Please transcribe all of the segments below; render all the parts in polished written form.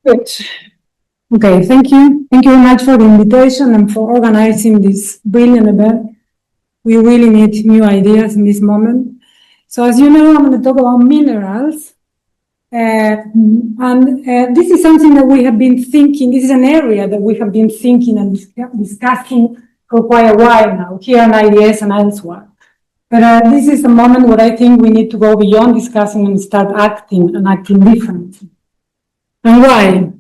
Good. Okay, thank you. Thank you very much for the invitation and for organizing this brilliant event. We really need new ideas in this moment. So as you know, I'm going to talk about minerals. This is something that we have been thinking, this is an area that we have been thinking and discussing for quite a while now, here in IDS and elsewhere. But this is a moment where I think we need to go beyond discussing and start acting and acting differently. And why?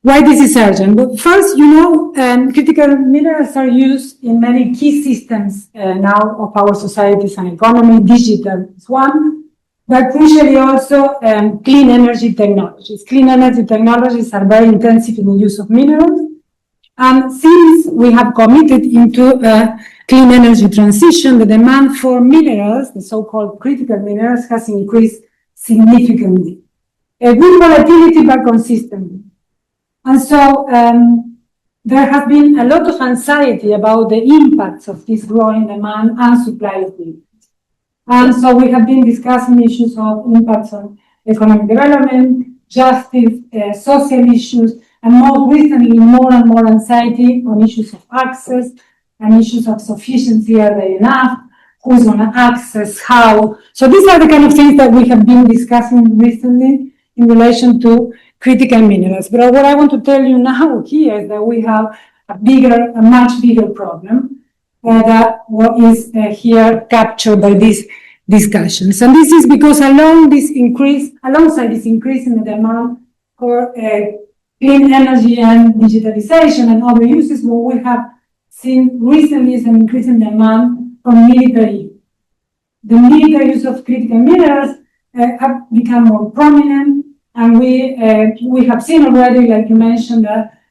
Why this is urgent? But first, you know, critical minerals are used in many key systems now of our societies and economy. Digital is one, but crucially also clean energy technologies. Clean energy technologies are very intensive in the use of minerals. And since we have committed into a clean energy transition, the demand for minerals, the so-called critical minerals, has increased significantly. With volatility but consistently. And so there has been a lot of anxiety about the impacts of this growing demand and supply of minerals. And so we have been discussing issues of impacts on economic development, justice, social issues, and more recently, more and more anxiety on issues of access and issues of sufficiency. Are they enough? Who's going to access? How? So these are the kind of things that we have been discussing recently in relation to critical minerals. But what I want to tell you now here is that we have a much bigger problem that what is here captured by these discussions. And this is because alongside this increase in the demand for clean energy and digitalization and other uses, what we have seen recently is an increase in demand for military use. The military use of critical minerals have become more prominent, and we have seen already, like you mentioned,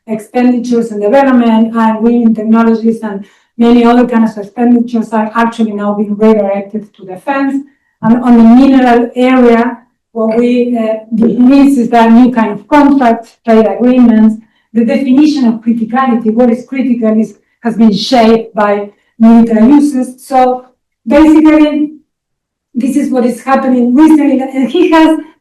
expenditures in development and green technologies and many other kinds of expenditures are actually now being redirected to defense. And on the mineral area, what we need is that new kind of contracts, trade agreements. The definition of criticality, what is critical, has been shaped by military uses. So basically, this is what is happening recently, and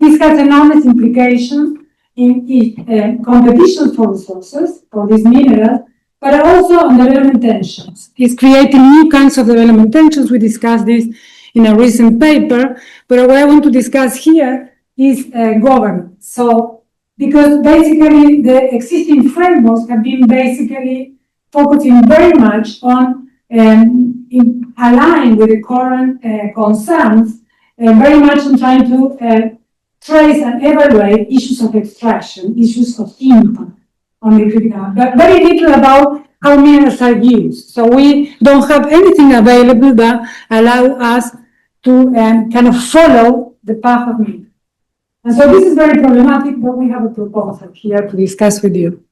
this has enormous implications in competition for resources, for these minerals, but also on development tensions. It's creating new kinds of development tensions. We discussed this in a recent paper, but what I want to discuss here is governance. So, because basically the existing frameworks have been basically focusing very much on align with the current concerns, very much on trying to trace and evaluate issues of extraction, issues of impact on the critical, but very little about how minerals are used. So we don't have anything available that allow us to kind of follow the path of minerals. And so this is very problematic, but we have a proposal here to discuss with you.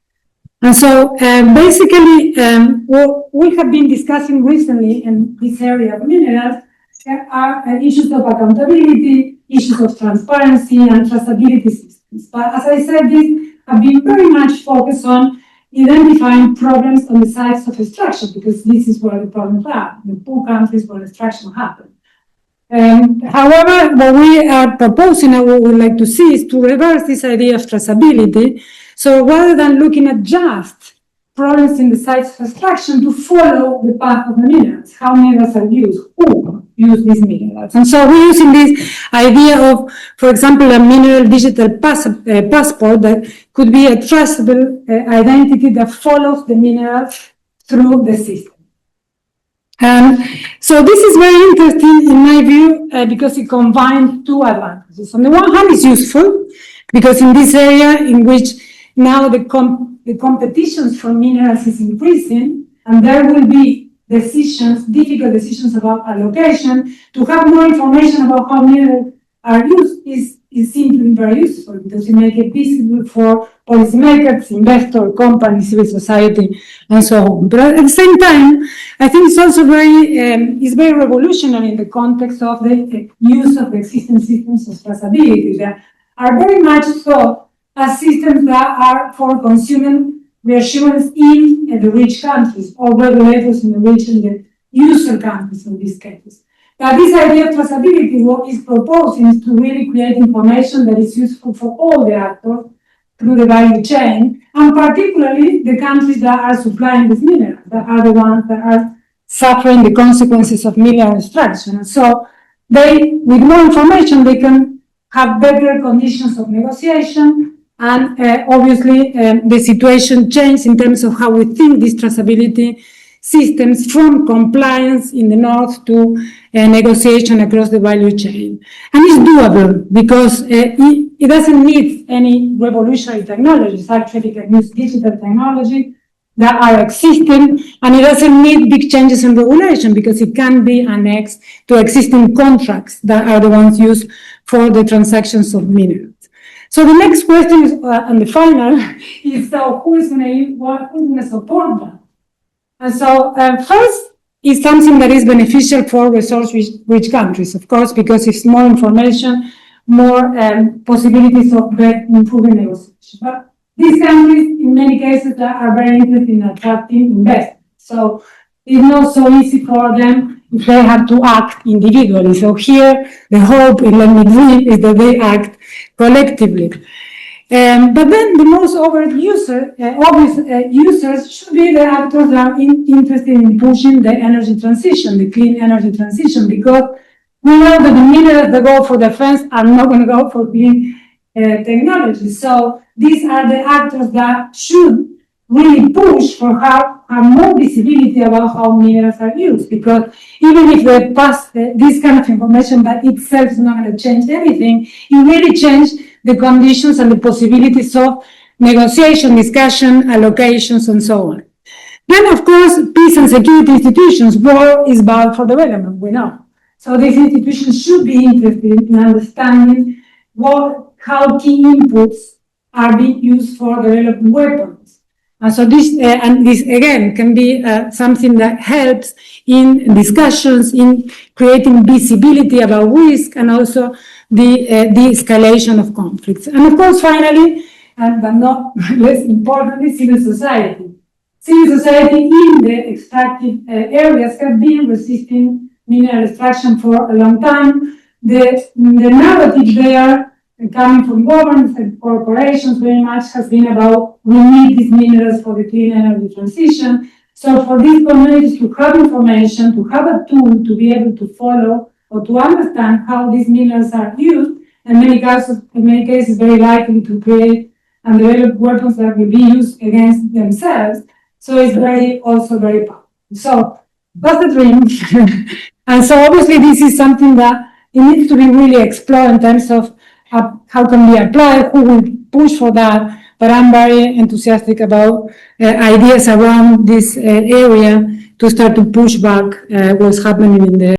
And so basically, what we have been discussing recently in this area of minerals are issues of accountability, issues of transparency and traceability systems. But as I said, these have been very much focused on identifying problems on the sites of extraction, because this is where the problems are, the poor countries where extraction happens. However, what we are proposing and what we would like to see is to reverse this idea of traceability. So rather than looking at just problems in the sites of extraction, to follow the path of the minerals, how minerals are used, who use these minerals. And so we're using this idea of, for example, a mineral digital passport that could be a traceable identity that follows the minerals through the system. So this is very interesting in my view because it combines two advantages. On the one hand, it's useful because in this area in which now the competitions for minerals is increasing, and there will be difficult decisions about allocation. To have more information about how minerals are used is simply very useful because it makes it visible for policymakers, investors, companies, civil society, and so on. But at the same time, I think it's also very revolutionary in the context of the use of the existing systems of traceability that are very much so as systems that are for consuming reassurance in the rich countries or regulators in the rich and the user countries in these cases. That this idea of traceability, what is proposing is to really create information that is useful for all the actors through the value chain, and particularly the countries that are supplying these minerals, that are the ones that are suffering the consequences of mineral extraction. And so they, with more information, they can have better conditions of negotiation, and obviously the situation changed in terms of how we think these traceability systems from compliance in the north to negotiation across the value chain. And it's doable because it doesn't need any revolutionary technologies. Actually, it can use digital technology that are existing, and it doesn't need big changes in regulation because it can be annexed to existing contracts that are the ones used for the transactions of minerals. So the next question is, and the final, is who is going to support that? And so first is something that is beneficial for resource-rich countries, of course, because it's more information, more possibilities of improving negotiation. But these countries, in many cases, are very interested in attracting investment. So it's not so easy for them if they have to act individually. So here, the hope in Let Me Dream is that they act collectively. But then the most obvious users should be the actors that are interested in pushing the energy transition, the clean energy transition, because we know that the minerals that go for defense are not going to go for clean technology. So these are the actors that should really push for have more visibility about how minerals are used, because even if they pass this kind of information by itself is not going to change anything, it really changes the conditions and the possibilities of negotiation, discussion, allocations, and so on. Then, of course, peace and security institutions. War is bad for development, we know. So these institutions should be interested in understanding how key inputs are being used for developing weapons. And so this again can be something that helps in discussions, in creating visibility about risk, and also the de-escalation of conflicts. And of course, finally, but not less importantly, civil society. Civil society in the extractive areas have been resisting mineral extraction for a long time. The narrative there, coming from governments and corporations, very much has been about we need these minerals for the clean energy transition. So for these communities to have information, to have a tool to be able to follow or to understand how these minerals are used, in many cases very likely to create and develop weapons that will be used against themselves. So it's also very powerful. So that's the dream. And so obviously this is something that it needs to be really explored in terms of how can we apply, who will push for that. But I'm very enthusiastic about ideas around this area to start to push back what's happening in the